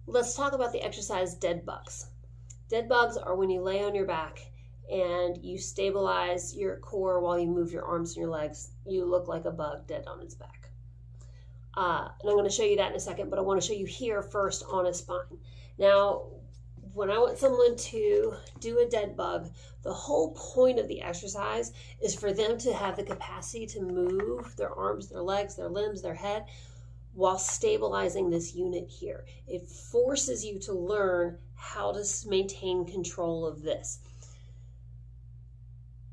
Let's talk about the exercise dead bugs. Dead bugs are when you lay on your back and you stabilize your core while you move your arms and your legs. You look like a bug dead on its back. And I'm going to show you that in a second, but I want to show you here first on a spine. Now, when I want someone to do a dead bug, the whole point of the exercise is for them to have the capacity to move their arms, their legs, their limbs, their head, while stabilizing this unit here. It forces you to learn how to maintain control of this.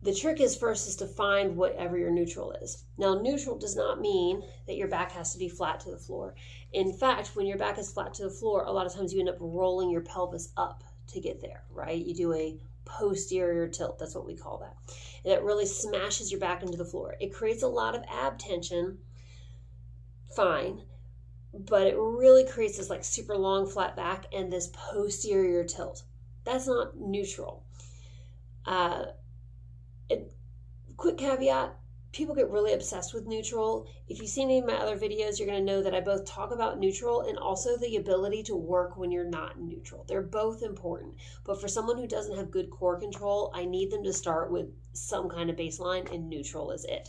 The trick is to find whatever your neutral is. Now, neutral does not mean that your back has to be flat to the floor. In fact, when your back is flat to the floor, a lot of times you end up rolling your pelvis up to get there, right? You do a posterior tilt, that's what we call that. And it really smashes your back into the floor. It creates a lot of ab tension, fine, but it really creates this like super long flat back and this posterior tilt. That's not neutral. Quick caveat, people get really obsessed with neutral. If you've seen any of my other videos, you're going to know that I both talk about neutral and also the ability to work when you're not neutral. They're both important, but for someone who doesn't have good core control, I need them to start with some kind of baseline, and neutral is it.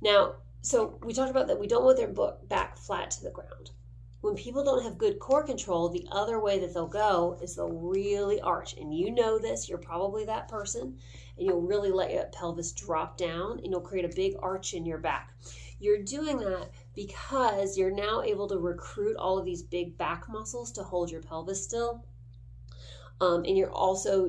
Now, so we talked about that we don't want their back flat to the ground. When people don't have good core control, the other way that they'll go is they'll really arch. And you know this, you're probably that person. And you'll really let your pelvis drop down and you'll create a big arch in your back. You're doing that because you're now able to recruit all of these big back muscles to hold your pelvis still. And you're also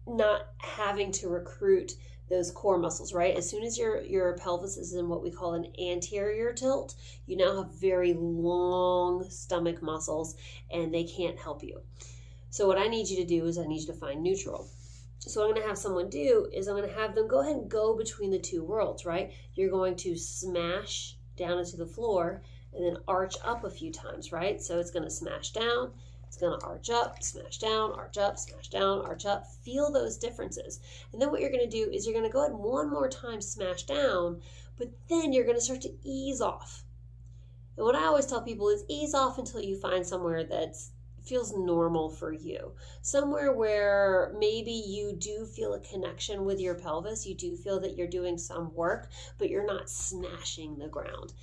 not having to recruit those core muscles, right? As soon as your pelvis is in what we call an anterior tilt, you now have very long stomach muscles and they can't help you. So what I need you to do is I need you to find neutral. So what I'm going to have someone do is I'm going to have them go ahead and go between the two worlds, right? You're going to smash down into the floor and then arch up a few times, right? So it's going to smash down, it's going to arch up, smash down, arch up, smash down, arch up. Feel those differences. And then what you're going to do is you're going to go ahead and one more time smash down, but then you're going to start to ease off. And what I always tell people is ease off until you find somewhere that feels normal for you. Somewhere where maybe you do feel a connection with your pelvis. You do feel that you're doing some work, but you're not smashing the ground.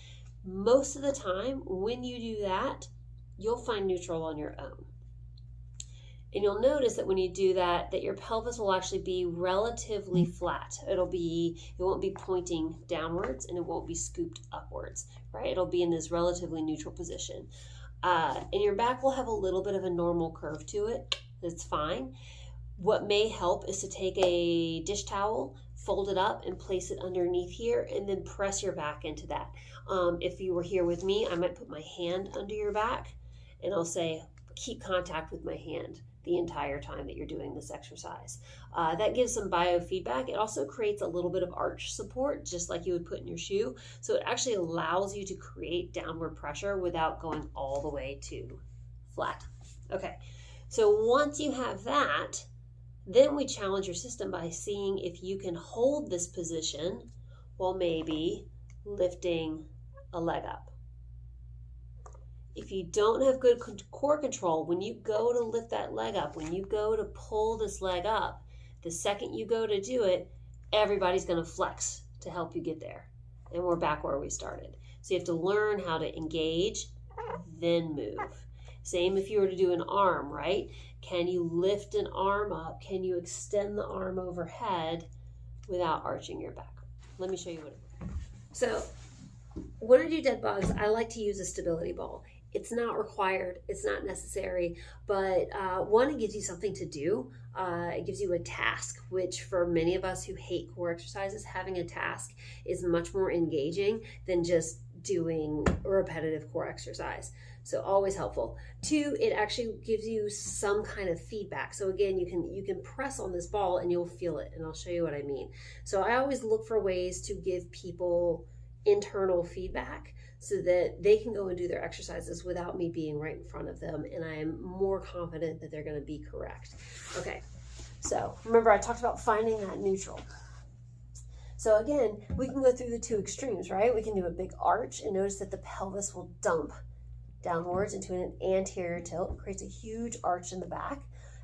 Most of the time, when you do that, you'll find neutral on your own. And you'll notice that when you do that, that your pelvis will actually be relatively flat. It won't be pointing downwards and it won't be scooped upwards, right? It'll be in this relatively neutral position. And your back will have a little bit of a normal curve to it. That's fine. What may help is to take a dish towel, fold it up and place it underneath here and then press your back into that. If you were here with me, I might put my hand under your back and I'll say, keep contact with my hand the entire time that you're doing this exercise. That gives some biofeedback. It also creates a little bit of arch support, just like you would put in your shoe. So it actually allows you to create downward pressure without going all the way to flat. Okay, so once you have that, then we challenge your system by seeing if you can hold this position while maybe lifting a leg up. If you don't have good core control, when you go to lift that leg up, when you go to pull this leg up, the second you go to do it, everybody's going to flex to help you get there. And we're back where we started. So you have to learn how to engage, then move. Same if you were to do an arm, right? Can you lift an arm up? Can you extend the arm overhead without arching your back? Let me show you what it is. So when I do dead bugs, I like to use a stability ball. It's not required, it's not necessary, but one, it gives you something to do. It gives you a task, which for many of us who hate core exercises, having a task is much more engaging than just doing a repetitive core exercise. So always helpful. Two, it actually gives you some kind of feedback. So again, you can press on this ball and you'll feel it, and I'll show you what I mean. So I always look for ways to give people internal feedback so that they can go and do their exercises without me being right in front of them, and I am more confident that they're going to be correct. Okay, so remember I talked about finding that neutral. So again, we can go through the two extremes, right? We can do a big arch and notice that the pelvis will dump downwards into an anterior tilt, creates a huge arch in the back,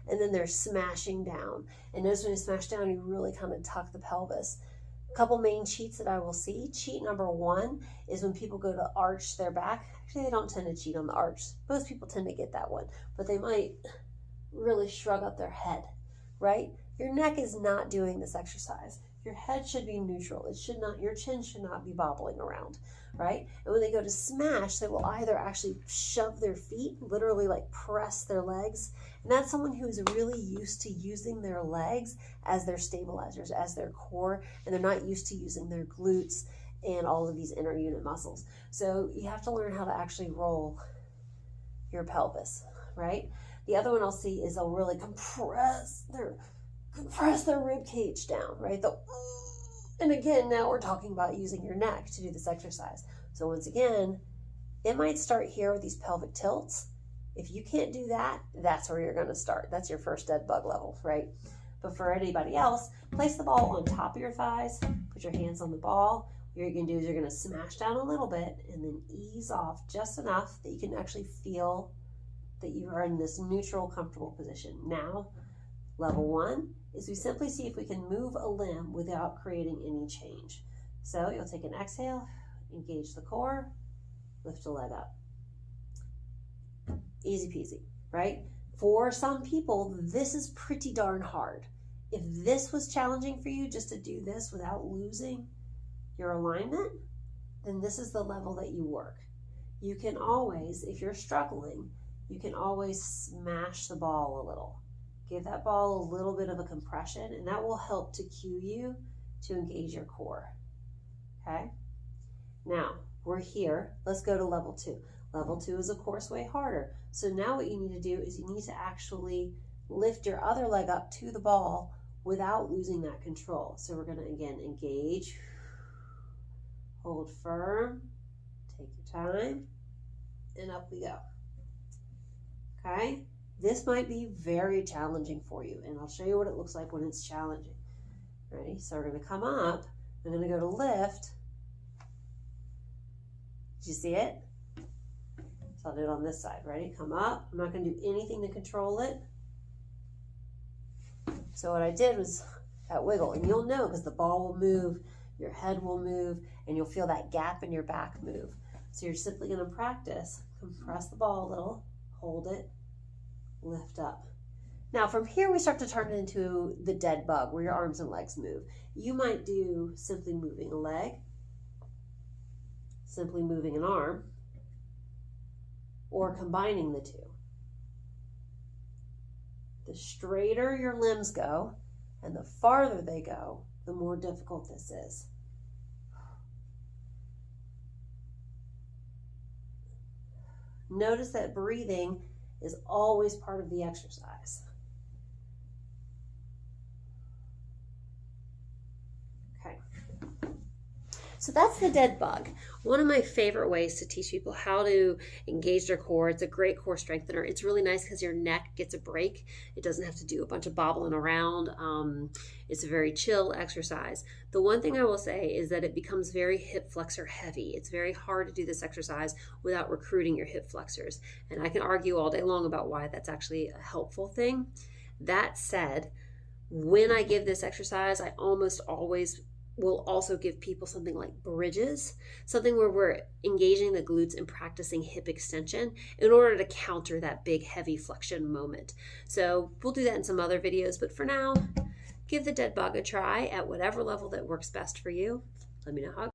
and then they're smashing down. And notice when you smash down, you really kind of tuck the pelvis. A couple main cheats that I will see. Cheat number one is when people go to arch their back. Actually, they don't tend to cheat on the arch. Most people tend to get that one, but they might really shrug up their head, right? Your neck is not doing this exercise. Your head should be neutral. It should not, your chin should not be bobbling around, right? And when they go to smash, they will either actually shove their feet, literally like press their legs. And that's someone who is really used to using their legs as their stabilizers, as their core, and they're not used to using their glutes and all of these inner unit muscles. So you have to learn how to actually roll your pelvis, right? The other one I'll see is they'll really compress their rib cage down, right? And again, now we're talking about using your neck to do this exercise. So once again, it might start here with these pelvic tilts. If you can't do that, that's where you're going to start. That's your first dead bug level, right? But for anybody else, place the ball on top of your thighs, put your hands on the ball. What you're going to do is you're going to smash down a little bit and then ease off just enough that you can actually feel that you are in this neutral, comfortable position. Now, level one is we simply see if we can move a limb without creating any change. So you'll take an exhale, engage the core, lift the leg up. Easy peasy, right? For some people, this is pretty darn hard. If this was challenging for you just to do this without losing your alignment, then this is the level that you work. You can always, if you're struggling, you can always smash the ball a little. Give that ball a little bit of a compression, and that will help to cue you to engage your core, okay? Now, we're here. Let's go to level two. Level two is, of course, way harder. So now what you need to do is you need to actually lift your other leg up to the ball without losing that control. So we're gonna, again, engage, hold firm, take your time, and up we go, okay? This might be very challenging for you, and I'll show you what it looks like when it's challenging. Ready? So we're gonna come up, I'm gonna go to lift. Did you see it? So I'll do it on this side. Ready? Come up. I'm not gonna do anything to control it. So what I did was that wiggle, and you'll know because the ball will move, your head will move, and you'll feel that gap in your back move. So you're simply gonna practice, compress the ball a little, hold it, lift up. Now from here we start to turn it into the dead bug where your arms and legs move. You might do simply moving a leg, simply moving an arm, or combining the two. The straighter your limbs go and the farther they go, the more difficult this is. Notice that breathing is always part of the exercise. Okay. So that's the dead bug. One of my favorite ways to teach people how to engage their core. It's a great core strengthener. It's really nice because your neck gets a break. It doesn't have to do a bunch of bobbling around. It's a very chill exercise. The one thing I will say is that it becomes very hip flexor heavy. It's very hard to do this exercise without recruiting your hip flexors. And I can argue all day long about why that's actually a helpful thing. That said, when I give this exercise, I almost always will also give people something like bridges, something where we're engaging the glutes and practicing hip extension in order to counter that big heavy flexion moment. So we'll do that in some other videos, but for now, give the dead bug a try at whatever level that works best for you. Let me know how